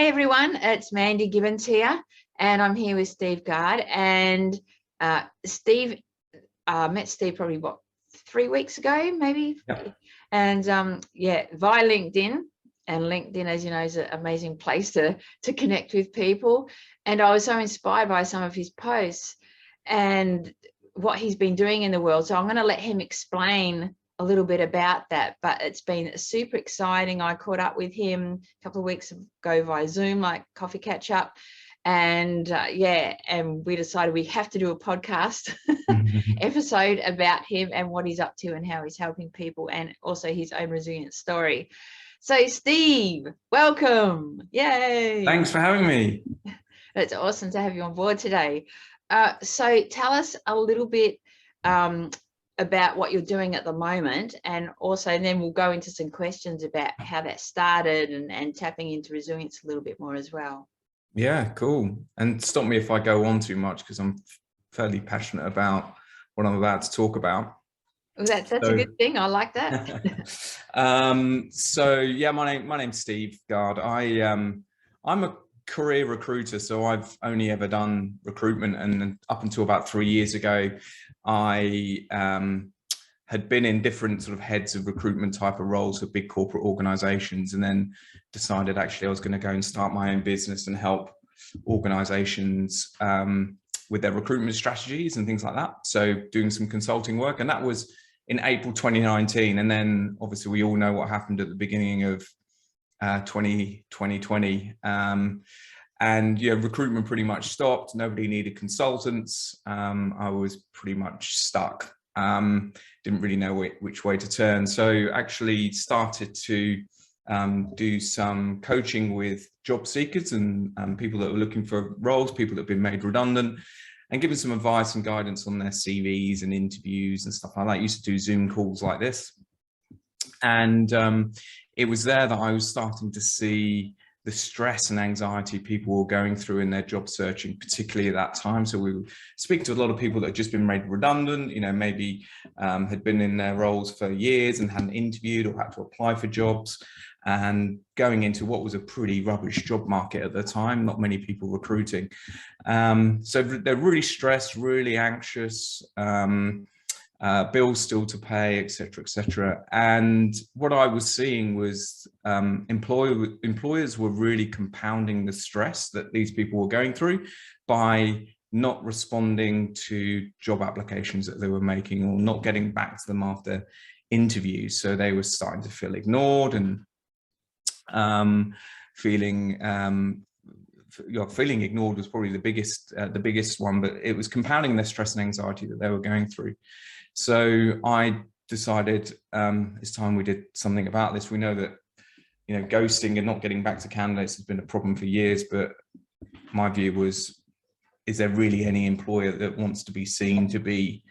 Hey everyone, it's Mandy Gibbons here, and I'm here with Steve Gard. And Steve, met Steve probably 3 weeks ago, maybe. Yep. And via LinkedIn. And LinkedIn, as you know, is an amazing place to connect with people. And I was so inspired by some of his posts and what he's been doing in the world. So I'm going to let him explain a little bit about that, but it's been super exciting. I caught up with him a couple of weeks ago via Zoom, like coffee catch up, and and we decided we have to do a podcast episode about him and what he's up to and how he's helping people, and also his own resilience story. So Steve, welcome. Yay. Thanks for having me. It's awesome to have you on board today. So tell us a little bit about what you're doing at the moment, and also then we'll go into some questions about how that started and tapping into resilience a little bit more as well. Yeah, cool. And stop me if I go on too much, because I'm fairly passionate about what I'm about to talk about. Well, that's a good thing. I like that. So yeah, my name's Steve Gard. I'm a career recruiter, so I've only ever done recruitment, and up until about 3 years ago I had been in different sort of heads of recruitment type of roles for big corporate organizations, and then decided actually I was going to go and start my own business and help organizations with their recruitment strategies and things like that. So doing some consulting work, and that was in April 2019. And then obviously we all know what happened at the beginning of 2020. And yeah, recruitment pretty much stopped. Nobody needed consultants. I was pretty much stuck. Didn't really know which way to turn. So actually started to do some coaching with job seekers and people that were looking for roles, people that have been made redundant, and giving some advice and guidance on their CVs and interviews and stuff like that. I used to do Zoom calls like this. And it was there that I was starting to see the stress and anxiety people were going through in their job searching, particularly at that time. So we were speaking to a lot of people that had just been made redundant, you know, maybe had been in their roles for years and hadn't interviewed or had to apply for jobs, and going into what was a pretty rubbish job market at the time, not many people recruiting. So they're really stressed, really anxious, bills still to pay, etc., etc. And what I was seeing was employers were really compounding the stress that these people were going through by not responding to job applications that they were making, or not getting back to them after interviews. So they were starting to feel ignored and feeling ignored was probably the biggest one, but it was compounding their stress and anxiety that they were going through. So I decided it's time we did something about this. We know that, you know, ghosting and not getting back to candidates has been a problem for years, but my view was, is there really any employer that wants to be seen to be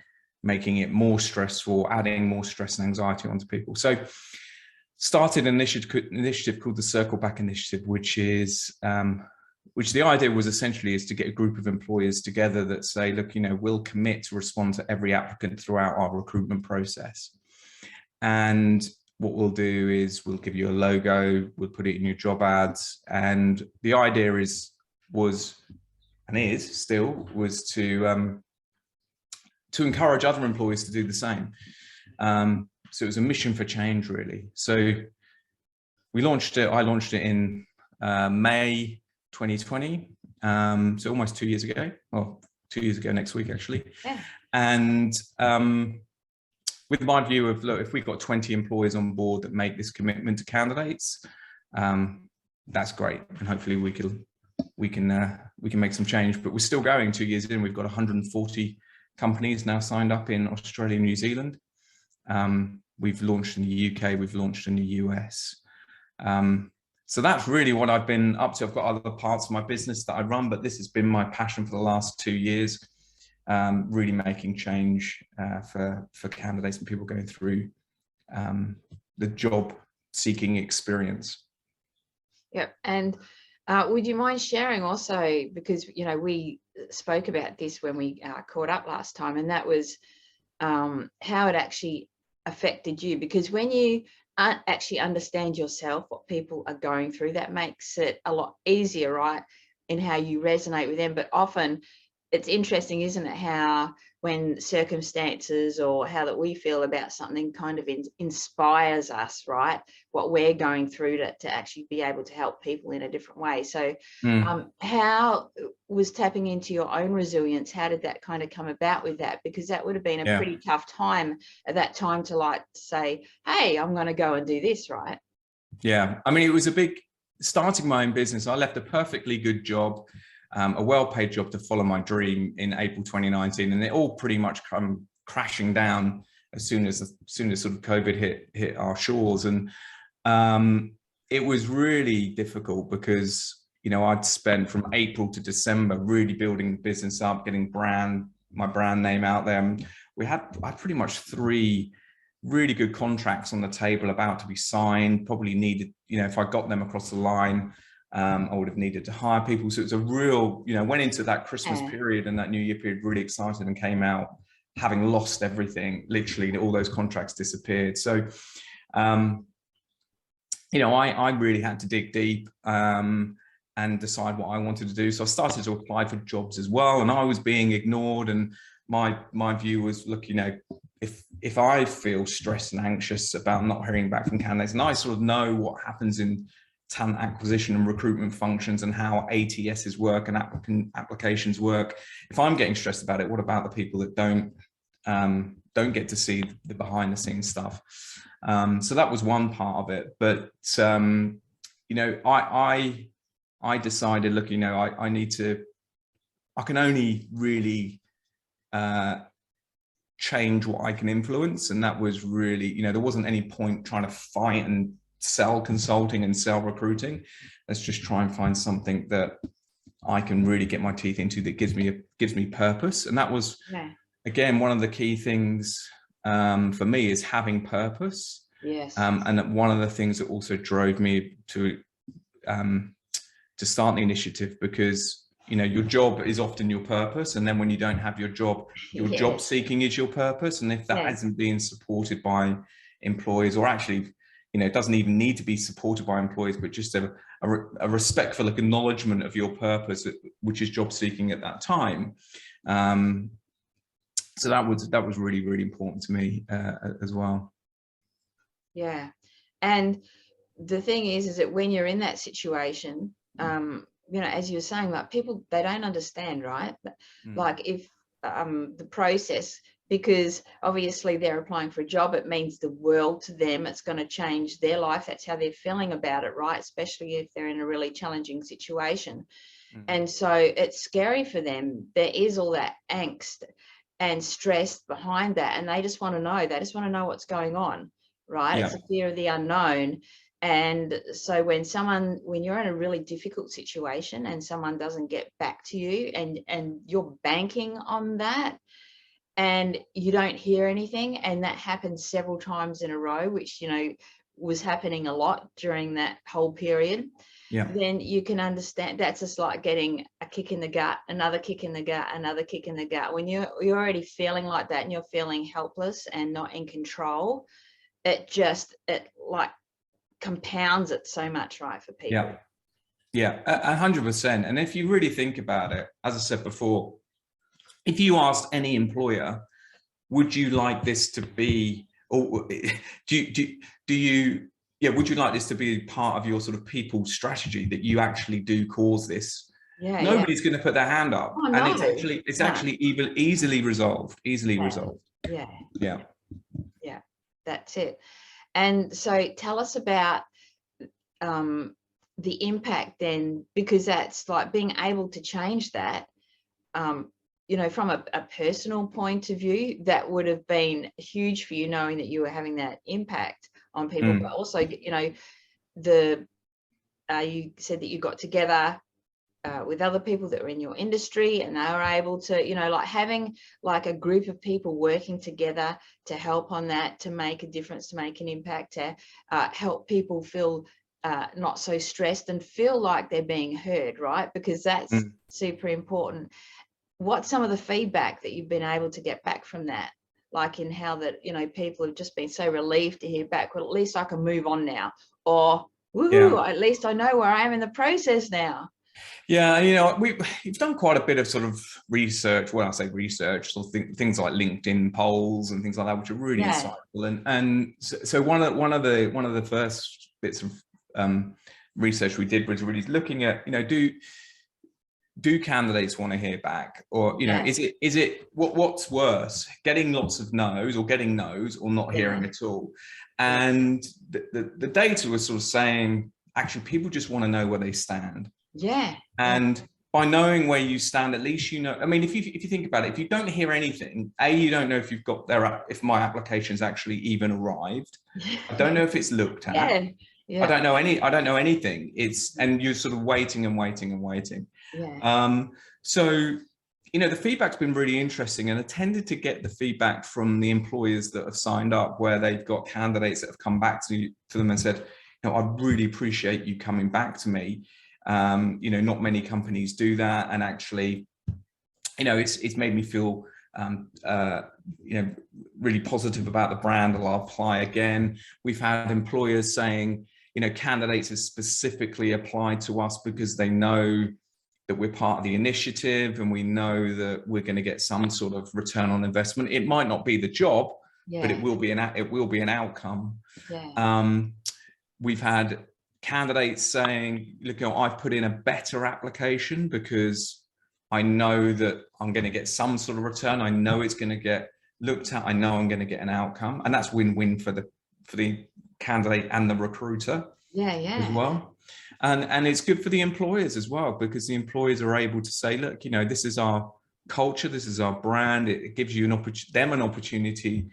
making it more stressful, adding more stress and anxiety onto people? So started an initiative called the Circle Back Initiative, which the idea was essentially is to get a group of employers together that say, look, you know, we'll commit to respond to every applicant throughout our recruitment process. And what we'll do is we'll give you a logo, we'll put it in your job ads. And the idea was to encourage other employers to do the same. So it was a mission for change, really. So I launched it in May 2020, so almost 2 years ago, or 2 years ago next week, actually. Yeah. And with my view of, look, if we've got 20 employers on board that make this commitment to candidates, that's great, and hopefully we can make some change. But we're still going 2 years in. We've got 140 companies now signed up in Australia and New Zealand. We've launched in the UK, we've launched in the US. So that's really what I've been up to. I've got other parts of my business that I run, but this has been my passion for the last 2 years, really making change for candidates and people going through the job seeking experience. Yep. And would you mind sharing also, because, you know, we spoke about this when we caught up last time, and that was how it actually affected you, because when you actually understand yourself, what people are going through. That makes it a lot easier, right, in how you resonate with them. But often it's interesting, isn't it, how when circumstances or how that we feel about something kind of inspires us, right, what we're going through to actually be able to help people in a different way. So how was tapping into your own resilience, how did that kind of come about with that? Because that would have been a pretty tough time at that time to like say, hey, I'm going to go and do this, right? Yeah, I mean, it was a big, starting my own business. I left a perfectly good job, a well-paid job to follow my dream in April 2019, and it all pretty much come crashing down as soon as sort of COVID hit our shores. And it was really difficult because, you know, I'd spent from April to December really building the business up, getting my brand name out there. And I pretty much 3 really good contracts on the table about to be signed, probably needed, you know, if I got them across the line, I would have needed to hire people. So it's a real, you know, went into that Christmas period and that New Year period really excited and came out having lost everything. Literally all those contracts disappeared. So, you know, I really had to dig deep and decide what I wanted to do. So I started to apply for jobs as well, and I was being ignored. And my view was, look, you know, if I feel stressed and anxious about not hearing back from candidates, and I sort of know what happens in talent acquisition and recruitment functions and how ATSs work and applications work, if I'm getting stressed about it, what about the people that don't get to see the behind the scenes stuff? So that was one part of it. But you know, I decided, look, you know, I can only really change what I can influence. And that was really, you know, there wasn't any point trying to fight and sell consulting and sell recruiting. Let's just try and find something that I can really get my teeth into that gives me purpose. And that was, again, one of the key things for me is having purpose. Yes. And one of the things that also drove me to start the initiative, because, you know, your job is often your purpose. And then when you don't have your job job seeking is your purpose. And if that isn't being supported by employers, or actually, you know, it doesn't even need to be supported by employers, but just a respectful acknowledgement of your purpose, which is job seeking at that time. So that was really, really important to me as well. Yeah. And the thing is that when you're in that situation, you know, as you're saying, like people, they don't understand, right? Like if the process, because obviously they're applying for a job, it means the world to them. It's going to change their life. That's how they're feeling about it, right? Especially if they're in a really challenging situation. And so it's scary for them. There is all that angst and stress behind that. And they just want to know. They just want to know what's going on, right? It's a fear of the unknown. And so when you're in a really difficult situation and someone doesn't get back to you, and you're banking on that, and you don't hear anything, and that happens several times in a row, which, you know, was happening a lot during that whole period, then you can understand that's just like getting a kick in the gut, another kick in the gut, another kick in the gut. When you're already feeling like that and you're feeling helpless and not in control, it like compounds it so much, right, for people. Yeah, 100%. And if you really think about it, as I said before, if you asked any employer, would you like this to be, or would you like this to be part of your sort of people strategy, that you actually do cause this? Nobody's going to put their hand up. Oh, no. And it's actually even easily resolved. Yeah, that's it. And so tell us about the impact then, because that's like being able to change that, you know, from a personal point of view, that would have been huge for you, knowing that you were having that impact on people. But also, you know, you said that you got together with other people that were in your industry, and they were able to, you know, like having like a group of people working together to help on that, to make a difference, to make an impact, to help people feel not so stressed and feel like they're being heard, right? Because that's super important. What's some of the feedback that you've been able to get back from that? like in how that, you know, people have just been so relieved to hear back, well, at least I can move on now, or woohoo, at least I know where I am in the process now. Yeah, you know, we've done quite a bit of sort of research. Well, I say research, sort of things like LinkedIn polls and things like that, which are really insightful. And so one of the first bits of research we did was really looking at, you know, do candidates want to hear back, or, you know, is it what's worse, getting lots of no's, or getting no's, or not hearing at all? And the data was sort of saying, actually, people just want to know where they stand. And by knowing where you stand, at least you know. I mean, if you think about it, if you don't hear anything, you don't know if you've got if my application's actually even arrived. I don't know if it's looked at. I don't know anything. And you're sort of waiting and waiting and waiting. So, you know, the feedback's been really interesting, and I tended to get the feedback from the employers that have signed up, where they've got candidates that have come back to them and said, you know, I really appreciate you coming back to me. You know, not many companies do that, and actually, you know, it's made me feel you know, really positive about the brand, and I'll apply again. We've had employers saying, you know, candidates have specifically applied to us because they know that we're part of the initiative, and we know that we're going to get some sort of return on investment. It might not be the job, but it will be an outcome. We've had candidates saying, look, you know, I've put in a better application because I know that I'm going to get some sort of return. I know it's going to get looked at. I know I'm going to get an outcome, and that's win-win for the candidate and the recruiter as well. And it's good for the employers as well, because the employers are able to say, look, you know, this is our culture, this is our brand. It gives you an opportunity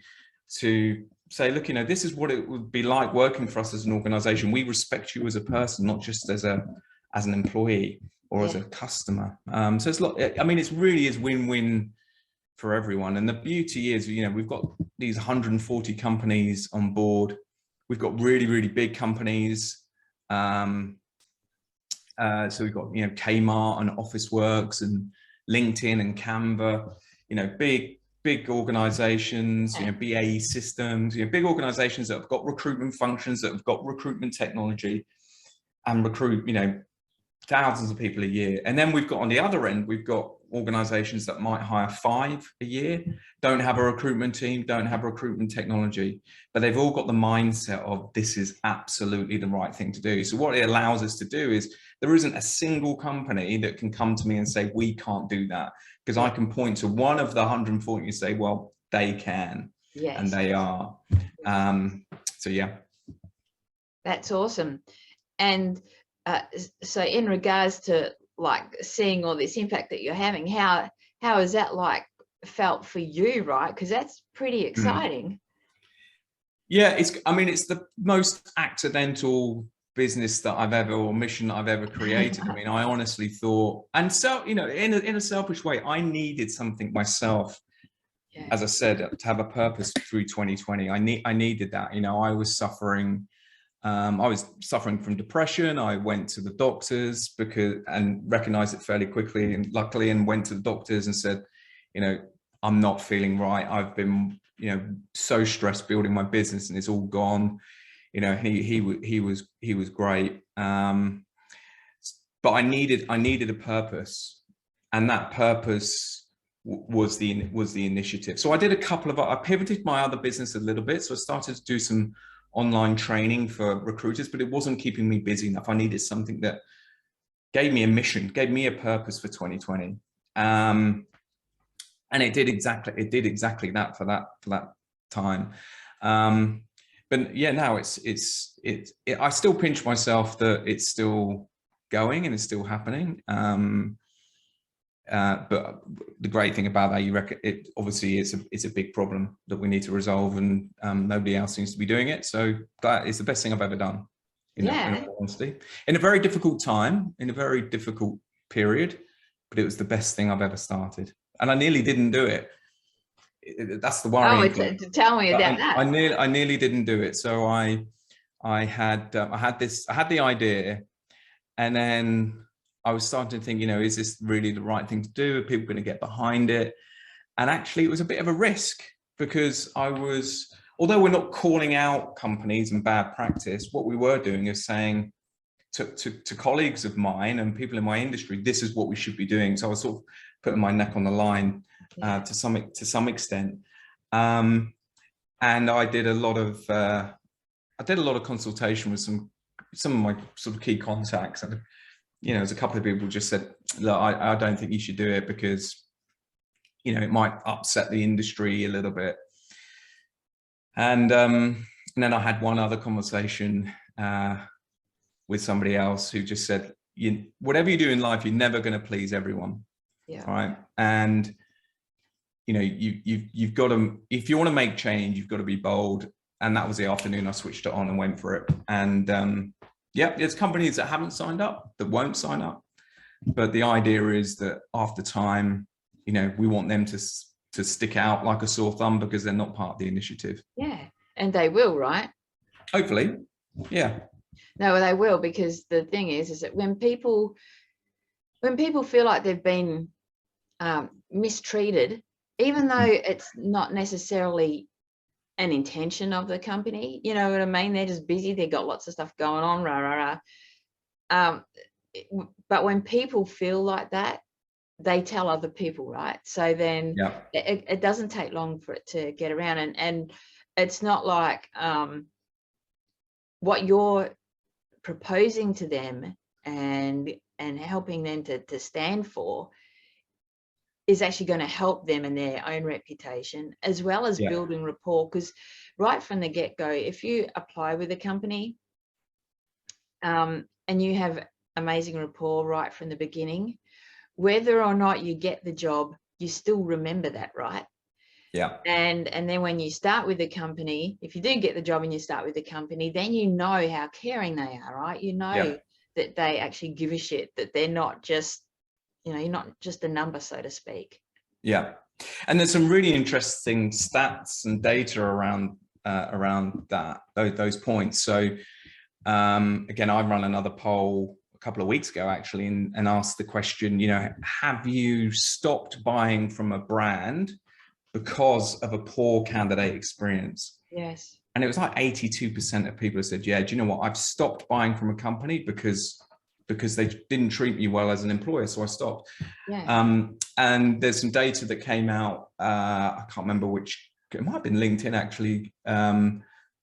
to say, look, you know, this is what it would be like working for us as an organization. We respect you as a person, not just as an employee or as a customer. So it's I mean, it really is win-win for everyone. And the beauty is, you know, we've got these 140 companies on board. We've got really, really big companies. So we've got, you know, Kmart and Officeworks and LinkedIn and Canva, you know, big organizations, you know, BAE Systems, you know, big organizations that have got recruitment functions, that have got recruitment technology, and recruit, you know, thousands of people a year. And then we've got, on the other end, we've got organizations that might hire 5 a year, don't have a recruitment team, don't have recruitment technology, but they've all got the mindset of, this is absolutely the right thing to do. So what it allows us to do is, there isn't a single company that can come to me and say, we can't do that, because I can point to one of the 140 and say, well, they can, and they are. So yeah. That's awesome. And so in regards to like seeing all this impact that you're having, how is that like felt for you, right? Because that's pretty exciting. Yeah, I mean, it's the most accidental business that I've ever, or mission that I've ever created. I mean, I honestly thought, and so, you know, in a selfish way, I needed something myself, as I said, to have a purpose through 2020. I needed that. You know, I was suffering from depression. I went to the doctors and recognized it fairly quickly, and luckily, and went to the doctors and said, you know, I'm not feeling right. I've been, you know, so stressed building my business, and it's all gone. You know, he was great. But I needed a purpose, and that purpose was the initiative. So I pivoted my other business a little bit. So I started to do some online training for recruiters, but it wasn't keeping me busy enough. I needed something that gave me a mission, gave me a purpose for 2020. And it did exactly that for that time. But yeah, now I still pinch myself that it's still going and it's still happening. But the great thing about that, it obviously it's a big problem that we need to resolve, and nobody else seems to be doing it. So that is the best thing I've ever done. In all honesty, in a very difficult time, in a very difficult period, but it was the best thing I've ever started, and I nearly didn't do it. That's the worrying thing. Tell me about that. I nearly didn't do it. So I had the idea, and then I was starting to think, you know, is this really the right thing to do? Are people going to get behind it? And actually, it was a bit of a risk. because although we're not calling out companies and bad practice, what we were doing is saying to colleagues of mine and people in my industry, this is what we should be doing. So I was sort of putting my neck on the line to some extent. And I did a lot of consultation with some of my sort of key contacts, and there's a couple of people just said, look, I don't think you should do it because it might upset the industry a little bit. And then I had one other conversation with somebody else who just said, whatever you do in life, you're never going to please everyone. Yeah. Right. And you've got to, if you want to make change, you've got to be bold. And that was the afternoon I switched it on and went for it. And there's companies that haven't signed up, that won't sign up. But the idea is that after time, we want them to stick out like a sore thumb because they're not part of the initiative. Yeah, and they will, right? Hopefully, yeah. No, they will, because the thing is that when people feel like they've been mistreated, even though it's not necessarily an intention of the company, you know what I mean? They're just busy. They've got lots of stuff going on, but when people feel like that, they tell other people, right? So then it doesn't take long for it to get around, and it's not like what you're proposing to them and helping them to stand for is actually going to help them in their own reputation, as well as building rapport. Because right from the get-go, if you apply with a company and you have amazing rapport right from the beginning, whether or not you get the job, you still remember that, right? Yeah. And then when you start with the company, if you do get the job and you start with the company, then you know how caring they are, right? You know that they actually give a shit, that they're not just, you're not just a number, so to speak. Yeah. And there's some really interesting stats and data around those points. So again, I run another poll a couple of weeks ago actually, and asked the question, have you stopped buying from a brand because of a poor candidate experience? Yes. And it was like 82% of people said, yeah, do you know what? I've stopped buying from a company because they didn't treat me well as an employer, so I stopped. Yeah. And there's some data that came out, I can't remember which, it might have been LinkedIn actually,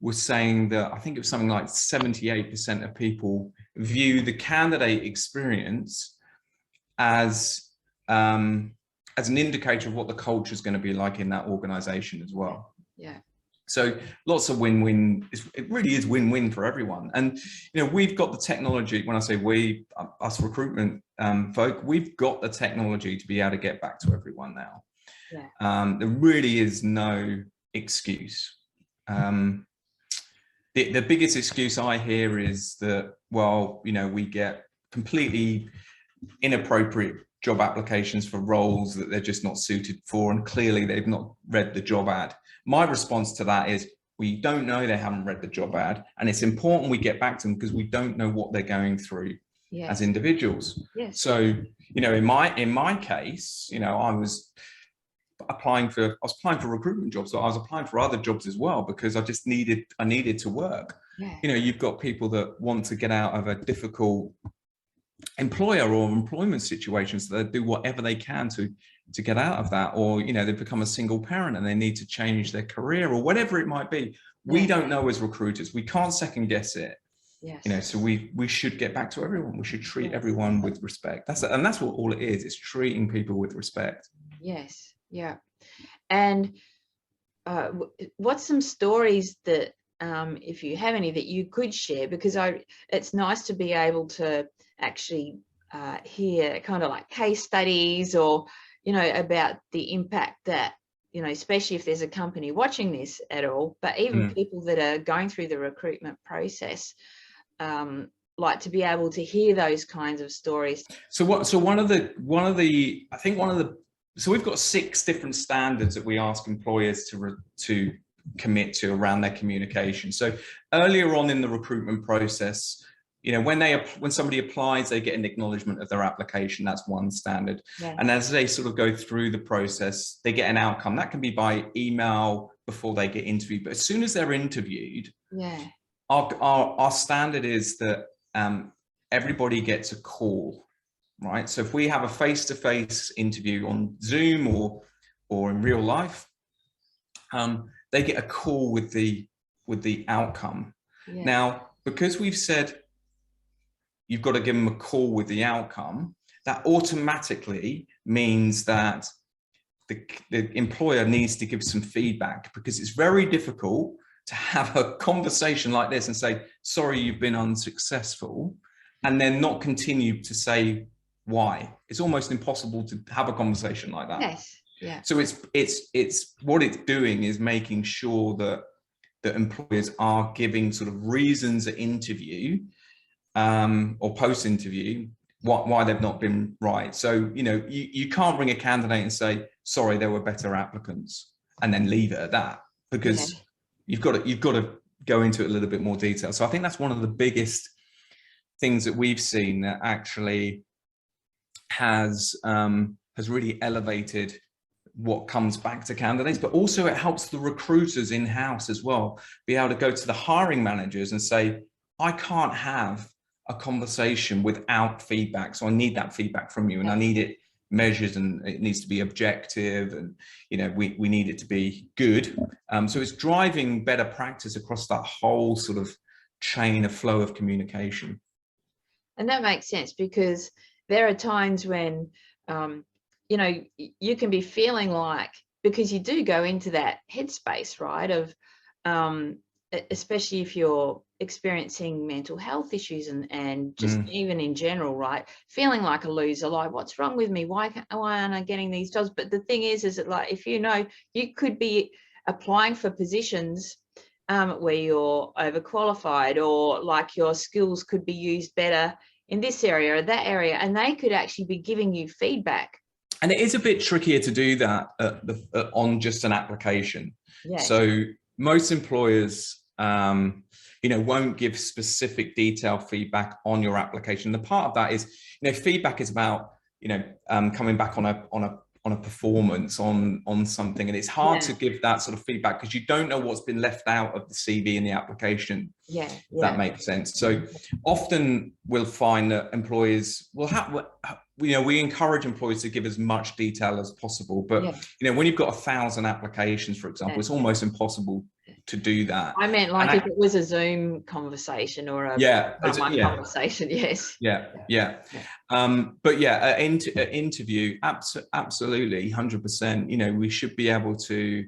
was saying that I think it was something like 78% of people view the candidate experience as an indicator of what the culture is going to be like in that organization as well. Yeah. So lots of win-win. It really is win-win for everyone. And, we've got the technology. When I say we, us recruitment folk, we've got the technology to be able to get back to everyone now. Yeah. There really is no excuse. The biggest excuse I hear is that, well, we get completely inappropriate job applications for roles that they're just not suited for, and clearly they've not read the job ad. My response to that is, we don't know they haven't read the job ad, and it's important we get back to them because we don't know what they're going through as individuals. Yes. So, in my case, I was applying for recruitment jobs, so I was applying for other jobs as well because I needed to work. Yeah. You've got people that want to get out of a difficult employer or employment situations, so they do whatever they can to get out of that, or they've become a single parent and they need to change their career or whatever it might be. We don't know as recruiters, we can't second guess it. Yes. So we should get back to everyone. We should treat everyone with respect. That's what all it is. It's treating people with respect. Yes. Yeah. And what's some stories that if you have any that you could share, because it's nice to be able to actually hear kind of like case studies or about the impact that especially if there's a company watching this at all, but even people that are going through the recruitment process, like to be able to hear those kinds of stories. So we've got 6 different standards that we ask employers to commit to around their communication. So earlier on in the recruitment process, you know, when somebody applies, they get an acknowledgement of their application. That's one standard. Yeah. And as they sort of go through the process, they get an outcome. That can be by email before they get interviewed. But as soon as they're interviewed, Yeah. our standard is that everybody gets a call, right? So if we have a face-to-face interview on Zoom or in real life, they get a call with the outcome. Yeah. Now, because we've said you've got to give them a call with the outcome, that automatically means that the employer needs to give some feedback, because it's very difficult to have a conversation like this and say, sorry, you've been unsuccessful, and then not continue to say why. It's almost impossible to have a conversation like that. Yes. Yeah. So it's what it's doing is making sure that employers are giving sort of reasons at interview or post-interview why they've not been right. So, you know, you can't bring a candidate and say, sorry, there were better applicants, and then leave it at that, because you've got to go into it a little bit more detail. So I think that's one of the biggest things that we've seen that actually has really elevated what comes back to candidates, but also it helps the recruiters in-house as well be able to go to the hiring managers and say, I can't have a conversation without feedback, so I need that feedback from you, and I need it measured, and it needs to be objective, and you know, we need it to be good. So it's driving better practice across that whole sort of chain of flow of communication. And that makes sense, because there are times when you know, you can be feeling like, because you do go into that headspace, right, of especially if you're experiencing mental health issues and just even in general, right, feeling like a loser, like, what's wrong with me, why aren't I getting these jobs? But the thing is that, like, if you know, you could be applying for positions where you're overqualified, or like your skills could be used better in this area or that area, and they could actually be giving you feedback. And it is a bit trickier to do that on just an application. Yes. So most employers, you know, won't give specific detailed feedback on your application. The part of that is, you know, feedback is about, you know, coming back on a performance on something, and it's hard to give that sort of feedback because you don't know what's been left out of the CV and the application. Yeah. If that makes sense. So often we'll find that employers will have, you know, we encourage employers to give as much detail as possible, but you know, when you've got 1,000 applications, for example, it's almost impossible to do that. I meant like if it was a Zoom conversation or a conversation. Yes. But yeah, an interview, absolutely, 100%. You know, we should be able to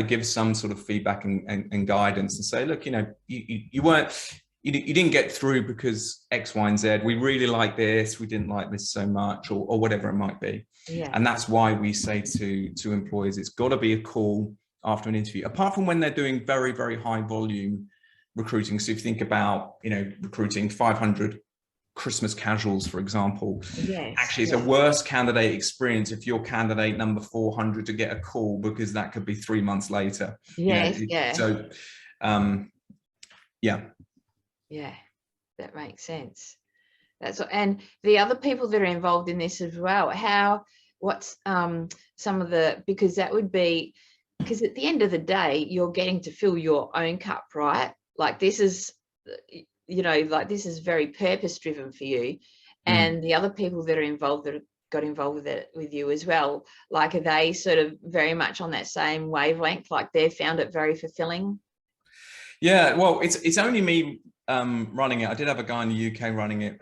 give some sort of feedback and guidance and say, look, you know, you didn't get through because X, Y, and Z. We really like this. We didn't like this so much, or whatever it might be. Yeah. And that's why we say to employers, it's got to be a call after an interview, apart from when they're doing very, very high volume recruiting. So if you think about, you know, recruiting 500 Christmas casuals, for example, actually it's a worse candidate experience if you're candidate number 400 to get a call, because that could be 3 months later. So yeah, that makes sense. And the other people that are involved in this as well, what's some of the, because that would be, because at the end of the day, you're getting to fill your own cup, right? Like this is, you know, like this is very purpose driven for you, and the other people that are involved that got involved with it with you as well, like, are they sort of very much on that same wavelength? Like they've found it very fulfilling? Yeah, well, it's only me running it. I did have a guy in the UK running it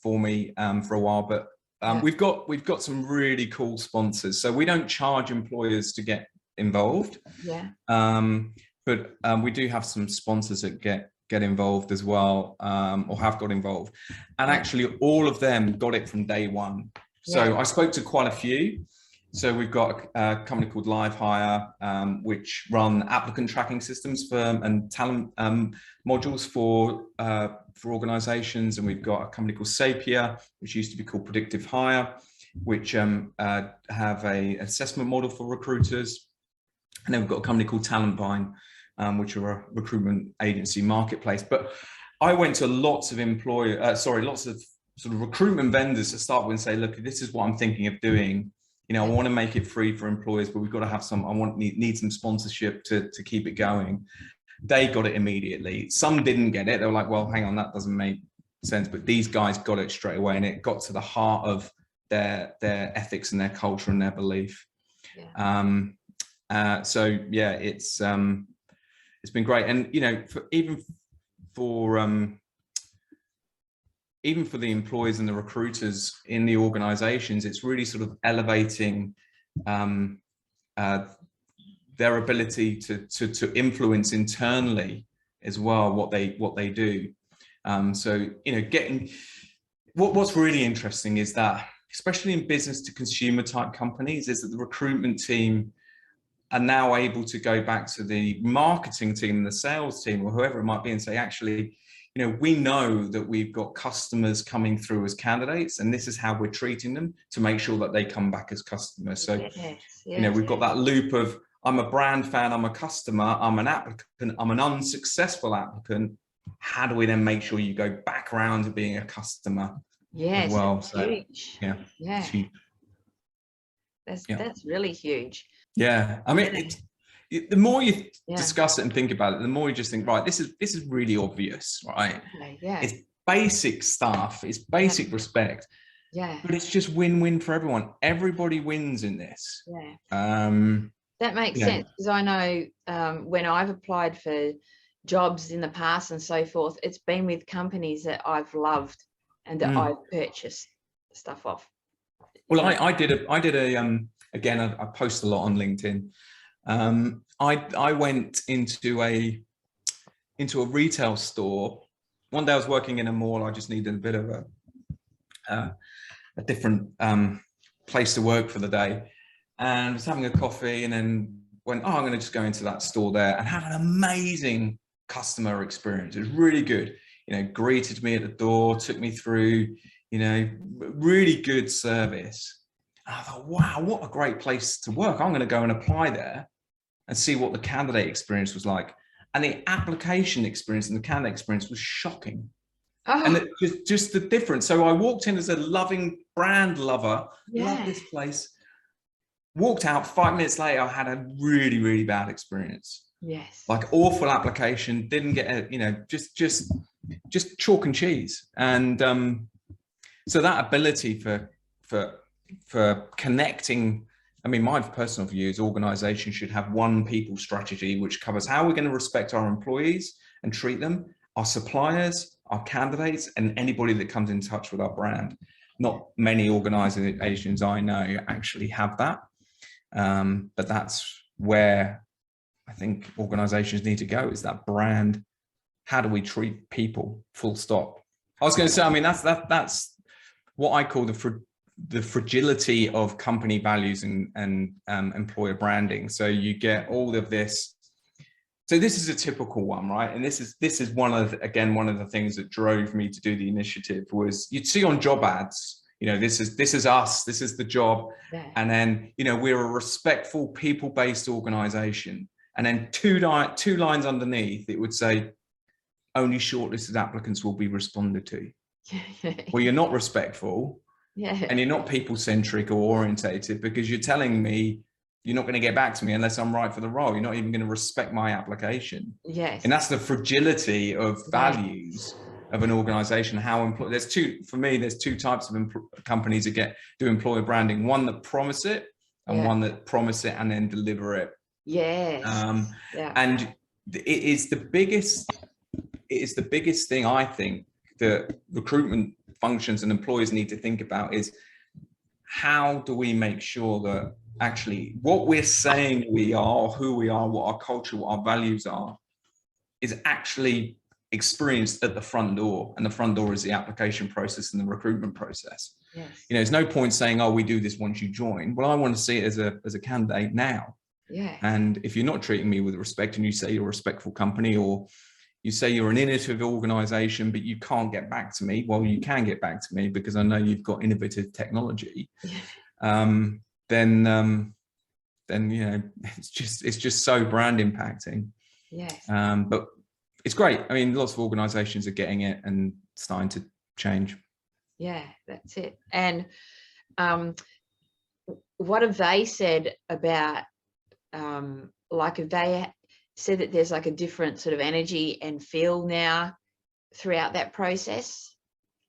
for me for a while, but we've got some really cool sponsors. So we don't charge employers to get involved. But we do have some sponsors that get involved as well, or have got involved, and actually all of them got it from day one. So I spoke to quite a few. So we've got a company called Live Hire, which run applicant tracking systems and talent modules for organizations. And we've got a company called Sapia, which used to be called Predictive Hire, which have a assessment model for recruiters. And then we've got a company called Talent Vine, which are a recruitment agency marketplace. But I went to lots of lots of sort of recruitment vendors to start with and say, look, this is what I'm thinking of doing. You know, I want to make it free for employers, but we've got to have some, need some sponsorship to keep it going. They got it immediately. Some didn't get it. They were like, well, hang on, that doesn't make sense. But these guys got it straight away, and it got to the heart of their ethics and their culture and their belief. Yeah. So yeah, it's been great. And, you know, even for the employees and the recruiters in the organizations, it's really sort of elevating their ability to influence internally as well what they do. So, you know, what's really interesting is that, especially in business to consumer type companies, is that the recruitment team are now able to go back to the marketing team, the sales team, or whoever it might be, and say, actually, you know, we know that we've got customers coming through as candidates, and this is how we're treating them to make sure that they come back as customers. So, yes, you know, we've got that loop of, I'm a brand fan, I'm a customer, I'm an applicant, I'm an unsuccessful applicant. How do we then make sure you go back around to being a customer? Yes, as well? That's so, huge. Yeah. That's really huge. Yeah, I mean, the more you discuss it and think about it, the more you just think, right, this is really obvious, right? Yeah. It's basic stuff, it's basic respect. Yeah. But it's just win-win for everyone. Everybody wins in this. Yeah. That makes sense, because I know when I've applied for jobs in the past and so forth, it's been with companies that I've loved and that I've purchased stuff off. Well, I did a again, I post a lot on LinkedIn. I went into a retail store. One day I was working in a mall. I just needed a bit of a different place to work for the day, and I was having a coffee, and then went, oh, I'm going to just go into that store there, and had an amazing customer experience. It was really good. You know, greeted me at the door, took me through, you know, really good service. And I thought, wow, what a great place to work. I'm going to go and apply there and see what the candidate experience was like. And the application experience and the candidate experience was shocking. And it just the difference. So I walked in as a loving brand lover, loved this place, walked out 5 minutes later, I had a really, really bad experience. Yes. Like awful application, didn't get a, you know, just chalk and cheese. And so that ability for connecting, I mean, my personal view is organizations should have one people strategy, which covers how we're going to respect our employees and treat them, our suppliers, our candidates, and anybody that comes in touch with our brand. Not many organizations I know actually have that. But that's where I think organizations need to go, is that brand. How do we treat people, full stop? I was going to say, I mean, that's what I call the fragility of company values and employer branding. So you get all of this. So this is a typical one, right? And this is one of the things that drove me to do the initiative. Was you'd see on job ads, you know, this is us, this is the job. Yeah. And then, you know, we're a respectful, people-based organization. And then two lines underneath, it would say, only shortlisted applicants will be responded to. Well, you're not respectful, and you're not people-centric or orientated, because you're telling me you're not going to get back to me unless I'm right for the role. You're not even going to respect my application. Yes. And that's the fragility of values of an organization. There's two types of companies that do employer branding. One that promise it, and one that promise it and then deliver it. Yes. And it is the biggest thing I think that recruitment functions and employers need to think about, is how do we make sure that actually what we're saying we are, who we are, what our culture, what our values are, is actually experienced at the front door. And the front door is the application process and the recruitment process. Yes. You know, there's no point saying, oh, we do this once you join. Well, I want to see it as a candidate now. Yeah. And if you're not treating me with respect, and you say you're a respectful company, or you say you're an innovative organization, but you can't get back to me, well, you can get back to me because I know you've got innovative technology. Then you know, it's just so brand impacting. Yes. But it's great. I mean, lots of organizations are getting it and starting to change. Yeah, that's it. And what have they said about, like, have they said that there's like a different sort of energy and feel now throughout that process?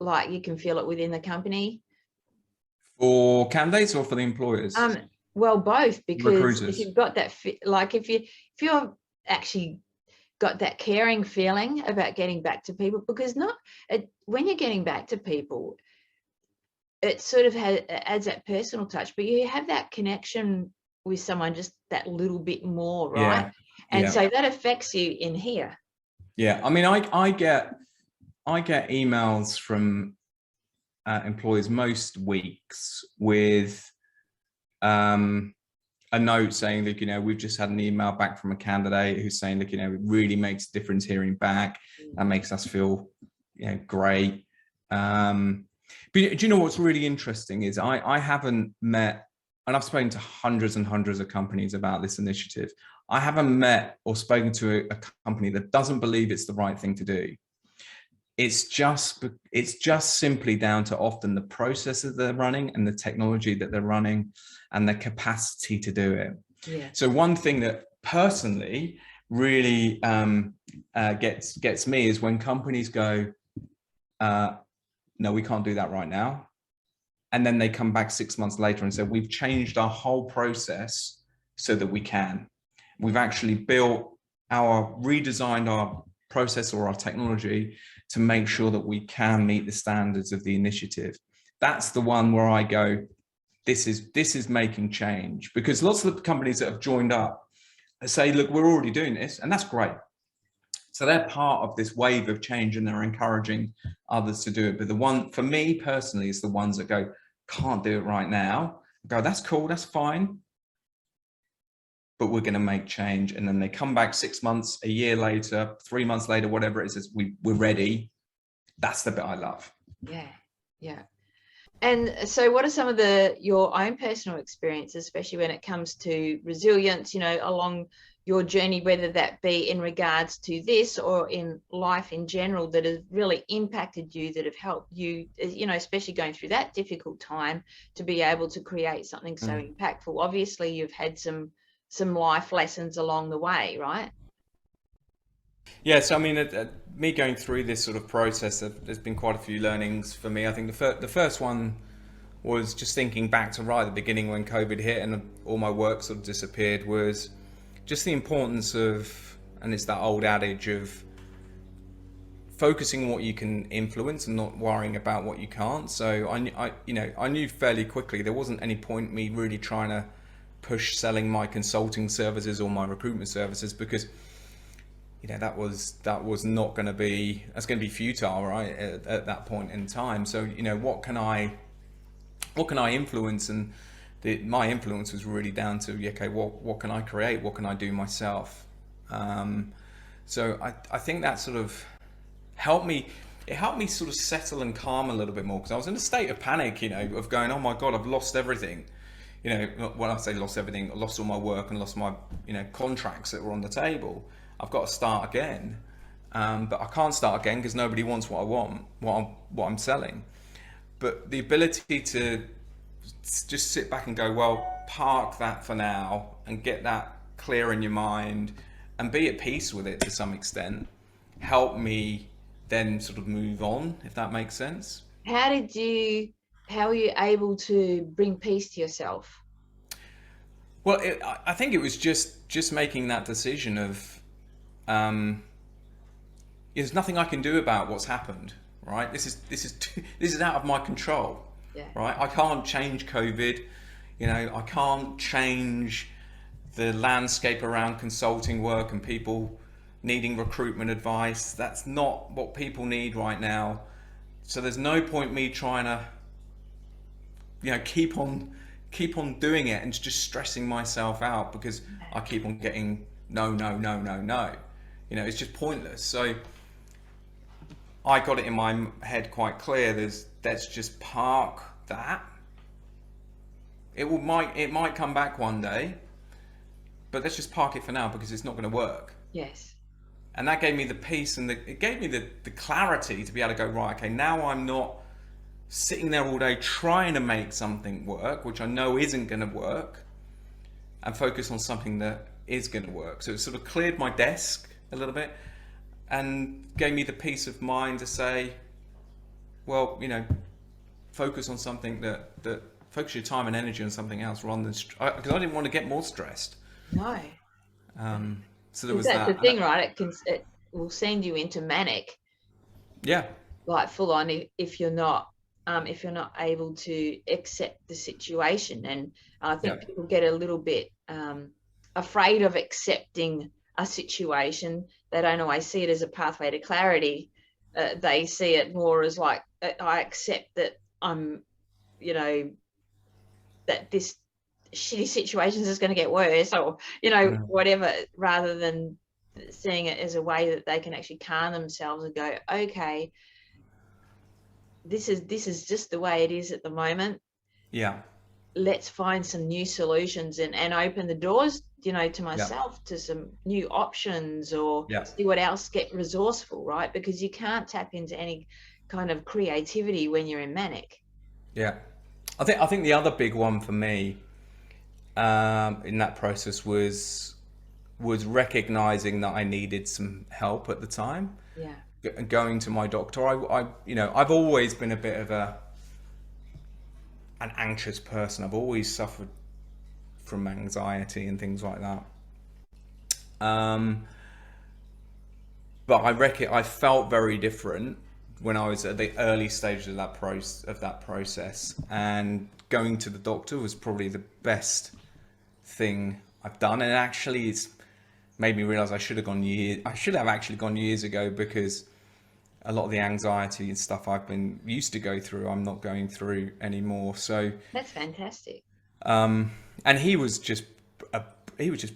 Like you can feel it within the company? For candidates or for the employers? Well, both, because Recruiters. if you've got that, like if you're actually got that caring feeling about getting back to people, because when you're getting back to people, it sort of adds that personal touch, but you have that connection with someone just that little bit more, right? Yeah. And so that affects you in here. Yeah, I mean, I get emails from employers most weeks with a note saying, look, you know, we've just had an email back from a candidate who's saying, look, you know, it really makes a difference hearing back. That makes us feel, you know, great. But do you know what's really interesting is I haven't met, and I've spoken to hundreds and hundreds of companies about this initiative. I haven't met or spoken to a company that doesn't believe it's the right thing to do. It's just simply down to often the processes they're running and the technology that they're running and the capacity to do it. Yeah. So one thing that personally really gets me is when companies go, no, we can't do that right now. And then they come back 6 months later and say, we've changed our whole process so that we can. We've actually redesigned our process or our technology to make sure that we can meet the standards of the initiative. That's the one where I go, this is making change, because lots of the companies that have joined up say, look, we're already doing this, and that's great. So they're part of this wave of change and they're encouraging others to do it. But the one for me personally is the ones that go, can't do it right now. I go, that's cool, that's fine, but we're going to make change. And then they come back 6 months, a year later, 3 months later, whatever it is, we're ready. That's the bit I love. Yeah, yeah. And so what are some of your own personal experiences, especially when it comes to resilience, you know, along your journey, whether that be in regards to this or in life in general, that has really impacted you, that have helped you, you know, especially going through that difficult time, to be able to create something so impactful? Obviously, you've had some life lessons along the way, right? Yeah, so I mean, me going through this sort of process, there's been quite a few learnings for me. I think the first one was just thinking back to right at the beginning when COVID hit and all my work sort of disappeared, was just the importance of, and it's that old adage of focusing on what you can influence and not worrying about what you can't. So I knew fairly quickly there wasn't any point me really trying to push selling my consulting services or my recruitment services, because you know that was not going to be, that's going to be futile, right, at that point in time. So you know, what can I influence? And my influence was really down to, okay, what can I create, what can I do myself? So I think that sort of helped me sort of settle and calm a little bit more, because I was in a state of panic, you know, of going, oh my god, I've lost everything. You know, when I say lost everything, I lost all my work and lost my, you know, contracts that were on the table. I've got to start again, but I can't start again because nobody wants what I want, what I'm selling. But the ability to just sit back and go, well, park that for now and get that clear in your mind and be at peace with it to some extent, helped me then sort of move on, if that makes sense. How were you able to bring peace to yourself? Well, I think it was just making that decision of, there's nothing I can do about what's happened, right? This is out of my control, right? I can't change COVID, you know, I can't change the landscape around consulting work and people needing recruitment advice. That's not what people need right now. So there's no point me trying to, you know, keep on doing it and just stressing myself out because I keep on getting no. You know, it's just pointless. So I got it in my head quite clear. Let's just park that. It might come back one day, but let's just park it for now because it's not going to work. Yes. And that gave me the peace, and it gave me the clarity to be able to go, right, okay, now I'm not sitting there all day trying to make something work, which I know isn't going to work, and focus on something that is going to work. So it sort of cleared my desk a little bit and gave me the peace of mind to say, well, you know, focus on something that focus your time and energy on something else rather than, because I didn't want to get more stressed. No. So there was That's that. the thing, right? It will send you into manic. Yeah. Like full on if you're not able to accept the situation. And I think people get a little bit afraid of accepting a situation. They don't always see it as a pathway to clarity. They see it more as like, I accept that I'm, you know, that this shitty situation is going to get worse, or, you know, whatever, rather than seeing it as a way that they can actually calm themselves and go, okay, this is just the way it is at the moment. Yeah. Let's find some new solutions and open the doors, you know, to myself to some new options, or see what else, get resourceful, right? Because you can't tap into any kind of creativity when you're in manic. Yeah. I think the other big one for me in that process was recognizing that I needed some help at the time. Yeah. Going to my doctor. I you know, I've always been a bit of an anxious person. I've always suffered from anxiety and things like that. But I felt very different when I was at the early stages of that process, and going to the doctor was probably the best thing I've done. And actually, it's made me realize I should have actually gone years ago, because a lot of the anxiety and stuff I've been used to go through, I'm not going through anymore. So that's fantastic. And he was just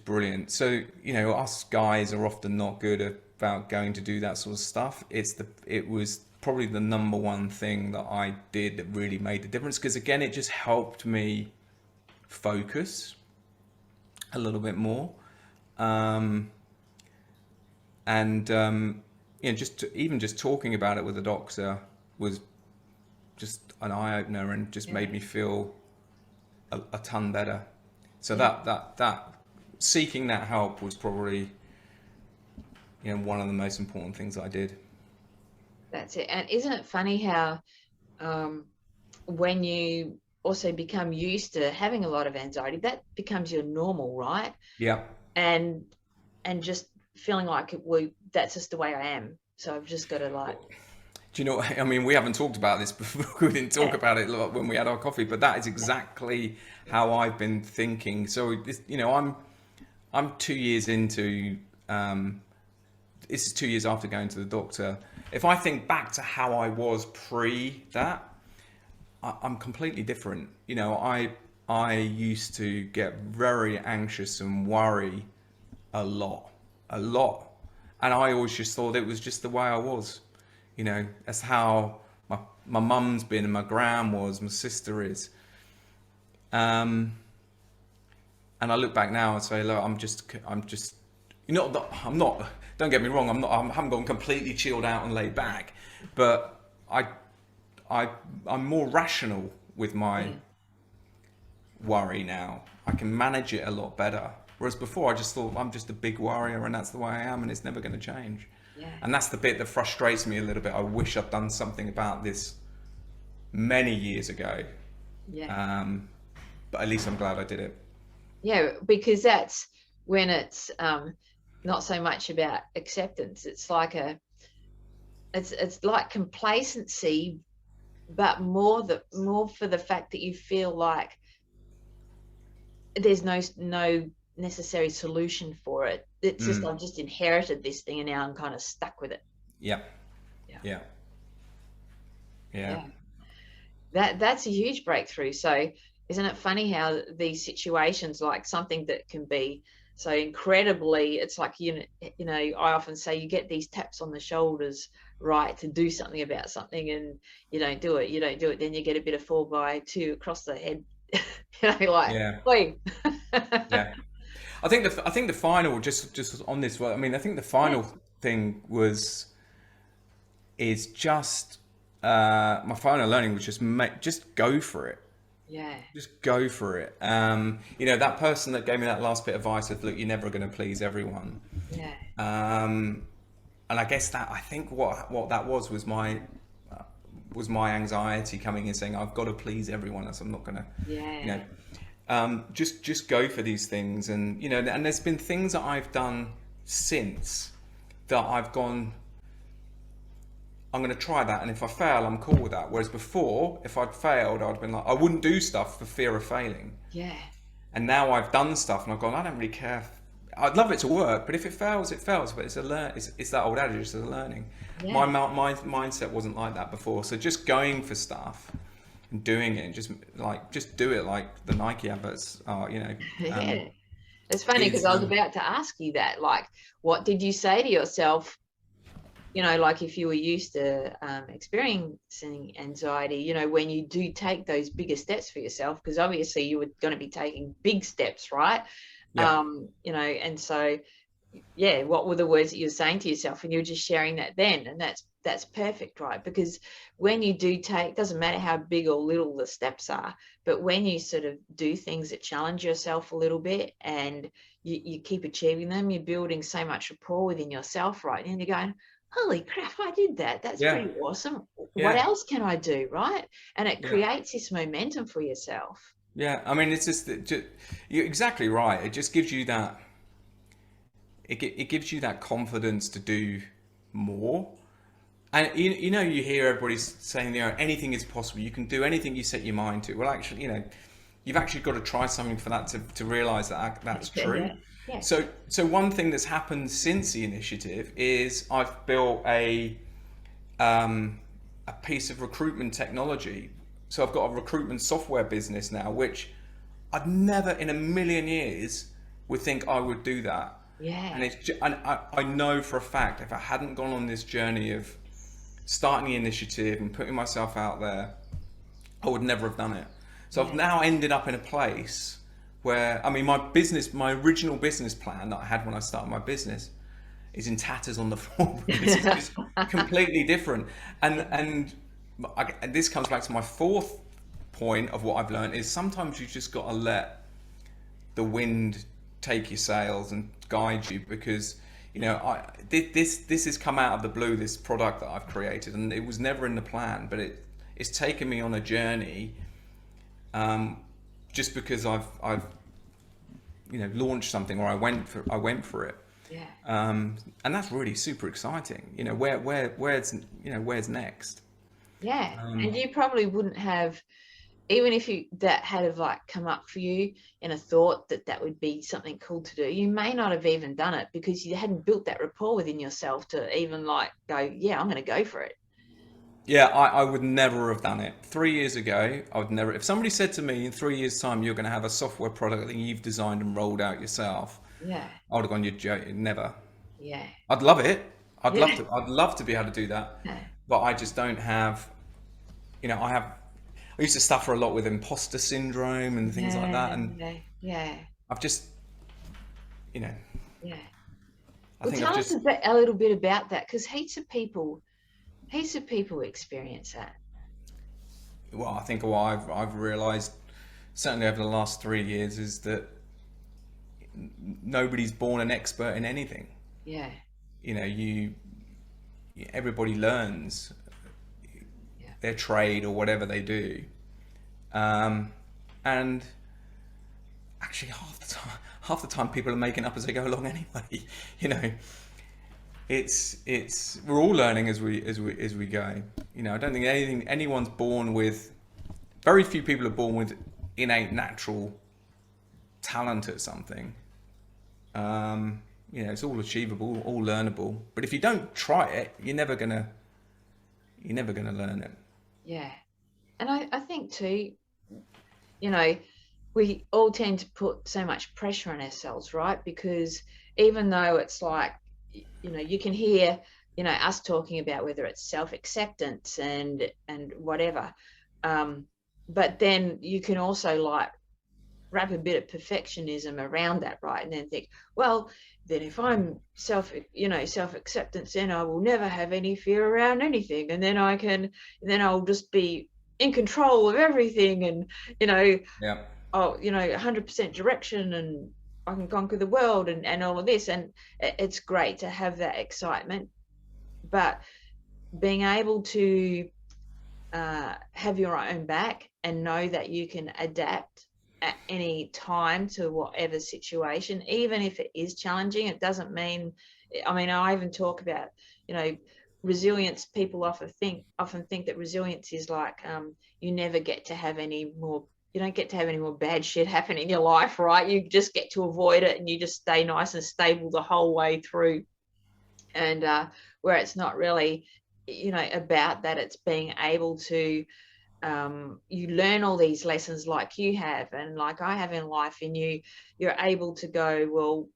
brilliant. So, you know, us guys are often not good about going to do that sort of stuff. It was probably the number one thing that I did that really made the difference, because again, it just helped me focus a little bit more. You know, just talking about it with the doctor was just an eye opener, and just made me feel a ton better. So that seeking that help was probably, you know, one of the most important things I did. That's it. And isn't it funny how when you also become used to having a lot of anxiety, that becomes your normal, right? Yeah. And just feeling like that's just the way I am. So I've just got to like. Do you know? I mean, we haven't talked about this before. We didn't talk about it a lot when we had our coffee, but that is exactly how I've been thinking. So, you know, I'm 2 years into. This is 2 years after going to the doctor. If I think back to how I was pre that, I'm completely different. You know, I used to get very anxious and worry a lot. And I always just thought it was just the way I was. You know, that's how my mum's been, and my gran was, my sister is. And I look back now and say, look, I'm just, you know, I'm not, don't get me wrong, I haven't gone completely chilled out and laid back, but I'm more rational with my worry now. I can manage it a lot better. Whereas before I just thought I'm just a big worrier, and that's the way I am, and it's never going to change. Yeah. And that's the bit that frustrates me a little bit. I wish I'd done something about this many years ago. Yeah. But at least I'm glad I did it. Yeah, because that's when it's not so much about acceptance. It's like it's like complacency, but more for the fact that you feel like there's no necessary solution for it. It's just I've just inherited this thing and now I'm kind of stuck with it. Yeah. That's a huge breakthrough. So isn't it funny how these situations, like something that can be so incredibly, it's like, you know, I often say you get these taps on the shoulders, right, to do something about something, and you don't do it, then you get a bit of 4x2 across the head. You know, like, wait. Yeah. I think the final, just on this, I mean, I think the final thing is just my final learning was just go for it. Yeah. Just go for it. That person that gave me that last bit of advice of, look, you're never going to please everyone. Yeah. And I guess I think what that was my anxiety coming in, saying I've got to please everyone, so I'm not going to, Yeah. just go for these things. And and there's been things that I've done since that I've gone, I'm going to try that, and if I fail, I'm cool with that. Whereas before, if I'd failed, I'd been like, I wouldn't do stuff for fear of failing. Yeah. And now I've done stuff and I've gone, I don't really care. I'd love it to work, but if it fails, it fails. But it's that old adage, it's a learning. Yeah. My mindset wasn't like that before. So just going for stuff and doing it, and just do it like the Nike adverts are, Yeah. It's funny because I was about to ask you that, like, what did you say to yourself? Like if you were used to experiencing anxiety, when you do take those bigger steps for yourself, because obviously you were going to be taking big steps, right? Yeah. And so, yeah, what were the words that you were saying to yourself? And you were just sharing that then, and that's perfect, right? Because when you do take, doesn't matter how big or little the steps are, but when you sort of do things that challenge yourself a little bit and you keep achieving them, you're building so much rapport within yourself, right? And you're going, holy crap, I did that. That's pretty awesome. What else can I do, right? And it creates this momentum for yourself. Yeah, I mean, it's you're exactly right. It just gives you that. It gives you that confidence to do more. And you hear everybody saying, anything is possible. You can do anything you set your mind to. Well, actually, you've actually got to try something for that to realize that that's true. Yeah. So one thing that's happened since the initiative is I've built a piece of recruitment technology. So I've got a recruitment software business now, which I'd never in a million years would think I would do that. Yeah. And I know for a fact, if I hadn't gone on this journey of starting the initiative and putting myself out there, I would never have done it. So I've now ended up in a place where, I mean, my original business plan that I had when I started my business is in tatters on the floor. It's completely different. And this comes back to my fourth point of what I've learned is sometimes you just got to let the wind take your sails and guide you, because this has come out of the blue, this product that I've created, and it was never in the plan, but it's taken me on a journey just because I've launched something, or I went for it. Yeah. And that's really super exciting. Where's next? Yeah. And you probably wouldn't have, even if that had have like come up for you in a thought that would be something cool to do, you may not have even done it because you hadn't built that rapport within yourself to even like go, yeah, I'm going to go for it. Yeah, I would never have done it. 3 years ago, I would never. If somebody said to me in 3 years' time, you're going to have a software product that you've designed and rolled out yourself, yeah, I would have gone, you're joking. Never. Yeah. I'd love it. I'd love to be able to do that. Yeah. But I just don't have, I used to suffer a lot with imposter syndrome and things like that. And I've just, Yeah. I think tell us a little bit about that, because heaps of people experience that. Well, I think what I've realized, certainly over the last 3 years, is that nobody's born an expert in anything. Yeah. Everybody learns their trade or whatever they do. And actually half the time people are making up as they go along anyway. We're all learning as we go. I don't think anyone's born with, very few people are born with innate natural talent at something. It's all achievable, all learnable. But if you don't try it, you're never gonna learn it. Yeah. And I think too, we all tend to put so much pressure on ourselves, right? Because even though it's like, you can hear, us talking about whether it's self-acceptance and whatever. But then you can also like wrap a bit of perfectionism around that, right? And then think, well, then if I'm self-acceptance, then I will never have any fear around anything, and then I'll just be in control of everything, and Yeah. 100% direction, and I can conquer the world, and all of this. And it's great to have that excitement, but being able to have your own back and know that you can adapt at any time to whatever situation, even if it is challenging. It doesn't mean, I even talk about, resilience. People often think that resilience is like, you never get to have any more, you don't get to have any more bad shit happen in your life, right? You just get to avoid it, and you just stay nice and stable the whole way through. And where it's not really, about that. It's being able to, you learn all these lessons like you have, and like I have in life, and you're able to go, well,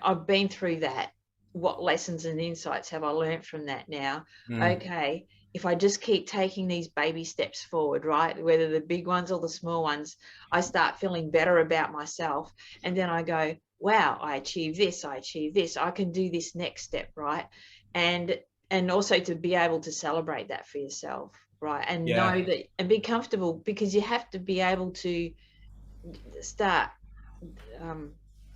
I've been through that. What lessons and insights have I learned from that now? Okay, if I just keep taking these baby steps forward, right, whether the big ones or the small ones, I start feeling better about myself. And then I go, wow, I achieved this, I can do this next step, right? And also to be able to celebrate that for yourself, right? And know that, and be comfortable, because you have to be able to start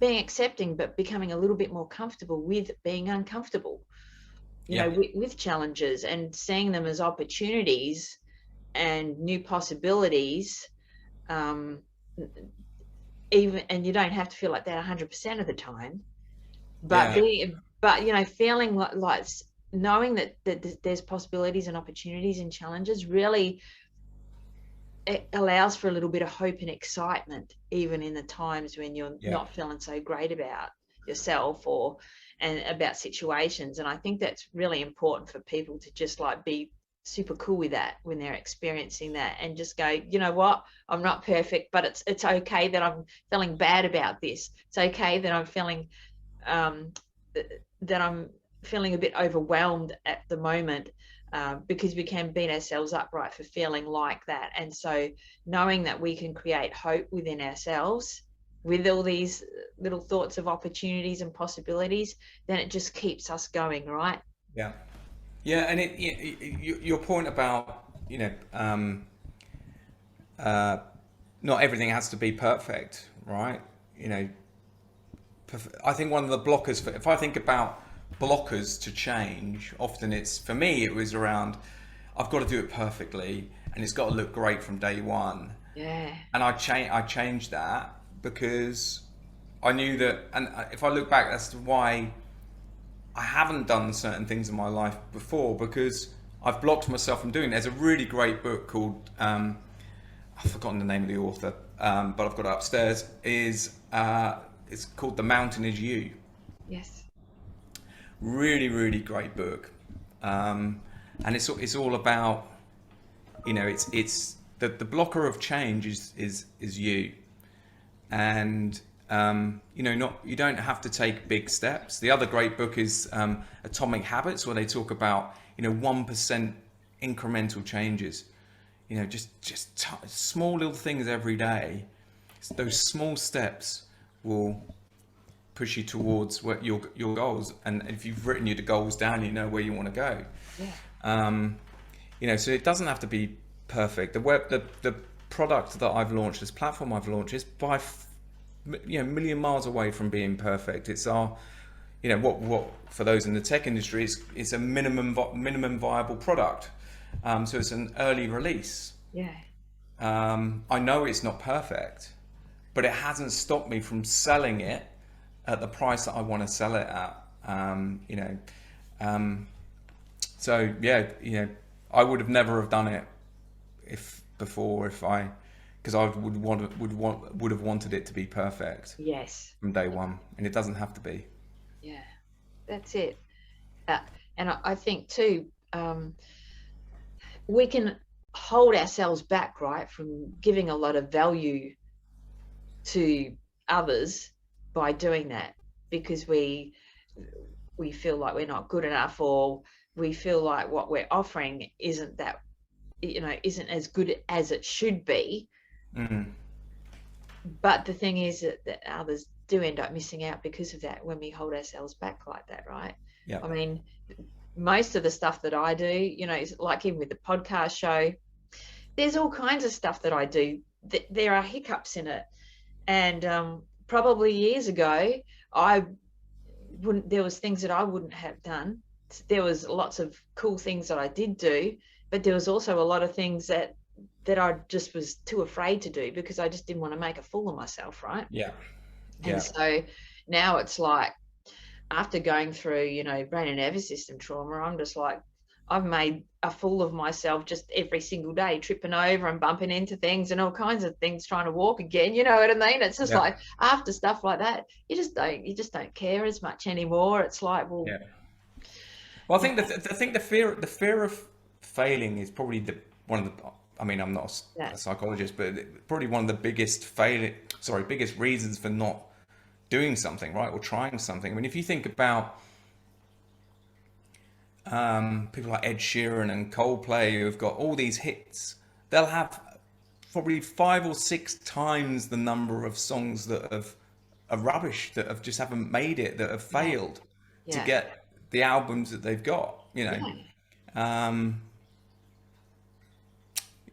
being accepting, but becoming a little bit more comfortable with being uncomfortable, with challenges, and seeing them as opportunities and new possibilities. Even, and you don't have to feel like that 100% of the time, but feeling like knowing that there's possibilities and opportunities and challenges, really it allows for a little bit of hope and excitement, even in the times when you're not feeling so great about yourself and about situations. And I think that's really important for people to just like be super cool with that when they're experiencing that, and just go, you know what, I'm not perfect, but it's okay that I'm feeling bad about this. It's okay that I'm feeling a bit overwhelmed at the moment, because we can beat ourselves up, right, for feeling like that. And so knowing that we can create hope within ourselves with all these little thoughts of opportunities and possibilities, then it just keeps us going, right? Yeah, and your point about not everything has to be perfect, right? I think one of the blockers, if I think about blockers to change, often it's, for me, it was around, I've got to do it perfectly, and it's got to look great from day one. Yeah. And I changed that because I knew that, and if I look back, that's why I haven't done certain things in my life before, because I've blocked myself from doing it. There's a really great book called, I've forgotten the name of the author, but I've got it upstairs, it's called The Mountain Is You. Yes. Really, really great book. And it's all about, it's the blocker of change is you. And you don't have to take big steps. The other great book is Atomic Habits, where they talk about 1% incremental changes. Just small little things every day. Those small steps will push you towards your goals. And if you've written your goals down, you know where you want to go. Yeah. So it doesn't have to be perfect. The product that I've launched, this platform I've launched, is by a million miles away from being perfect. It's our, what for those in the tech industry, it's a minimum viable product. So it's an early release. Yeah. I know it's not perfect, but it hasn't stopped me from selling it at the price that I want to sell it at. So yeah, I would have never have done it because I would have wanted it to be perfect. Yes. From day one, and it doesn't have to be. Yeah, that's it. And I think too, we can hold ourselves back, right, from giving a lot of value to others by doing that, because we feel like we're not good enough, or we feel like what we're offering isn't as good as it should be. But the thing is that others do end up missing out because of that when we hold ourselves back like that, right? Yeah. I mean, most of the stuff that I do, you know, like even with the podcast show, there's all kinds of stuff that I do. There are hiccups in it. And probably years ago, there was things that I wouldn't have done. There was lots of cool things that I did do, but there was also a lot of things that I just was too afraid to do because I just didn't want to make a fool of myself, right? Yeah. And so now it's like, after going through, you know, brain and nervous system trauma, I'm just like, I've made a fool of myself just every single day, tripping over and bumping into things and all kinds of things, trying to walk again. You know what I mean? It's just like, after stuff like that, you just don't care as much anymore. It's like, well, well, I think the fear of failing is probably one of the. I mean, I'm not a psychologist, but probably one of the biggest reasons for not doing something, right, or trying something. I mean, if you think about people like Ed Sheeran and Coldplay who've got all these hits, they'll have probably 5 or 6 times the number of songs that are rubbish, that have just haven't made it, that have failed to get the albums that they've got. You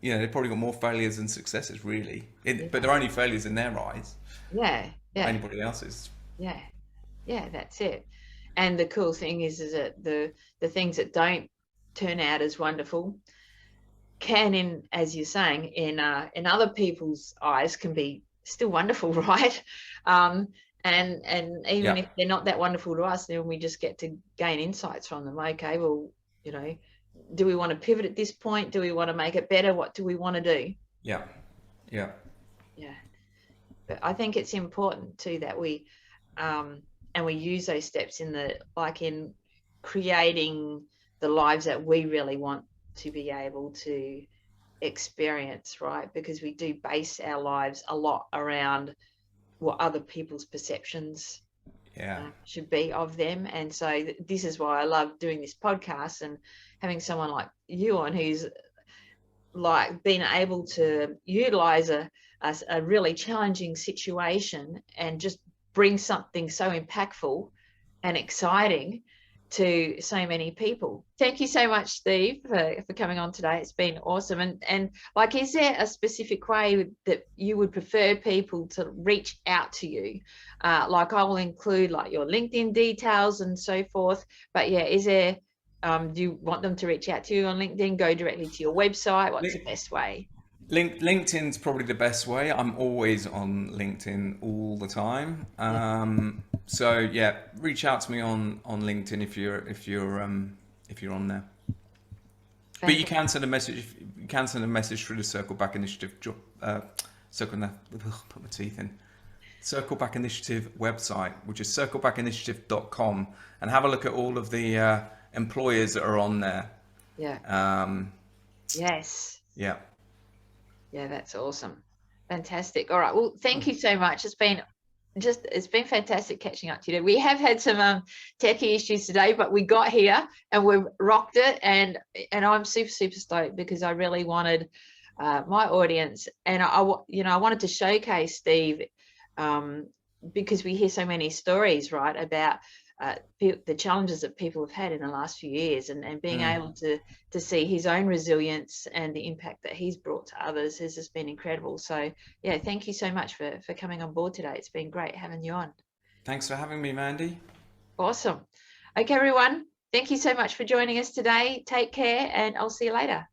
know, they've probably got more failures than successes, really. But they're only failures in their eyes. Anybody else's. That's it. And the cool thing is that the things that don't turn out as wonderful can, as you're saying, in other people's eyes, can be still wonderful, right? And even if they're not that wonderful to us, then we just get to gain insights from them. Okay, well, you know, do we want to pivot at this point? Do we want to make it better? What do we want to do? Yeah. But I think it's important too that we and we use those steps in creating the lives that we really want to be able to experience, right? Because we do base our lives a lot around what other people's perceptions should be of them. And so this is why I love doing this podcast and having someone like you on, who's like being able to utilize a really challenging situation and just bring something so impactful and exciting to so many people. Thank you so much, Steve, for coming on today. It's been awesome. And like, is there a specific way that you would prefer people to reach out to you? Like, I will include like your LinkedIn details and so forth. But yeah, is there, do you want them to reach out to you on LinkedIn, go directly to your website? What's the best way? LinkedIn's probably the best way. I'm always on LinkedIn all the time. So yeah, reach out to me on LinkedIn if you're on there. But you can send a message. You can send a message through the Circle Back Initiative. Put my teeth in. Circle Back Initiative website, which is circlebackinitiative.com, and have a look at all of the employers that are on there. Yes. Yeah, that's awesome. Fantastic. All right. Well, thank you so much. It's been fantastic catching up to you. We have had some techie issues today, but we got here and we've rocked it. And I'm super, super stoked because I really wanted my audience, and I wanted to showcase Steve because we hear so many stories, right, about the challenges that people have had in the last few years, and being able to see his own resilience and the impact that he's brought to others has just been incredible. So yeah, thank you so much for coming on board today. It's been great having you on. Thanks for having me, Mandy. Awesome. Okay, everyone, thank you so much for joining us today. Take care, and I'll see you later.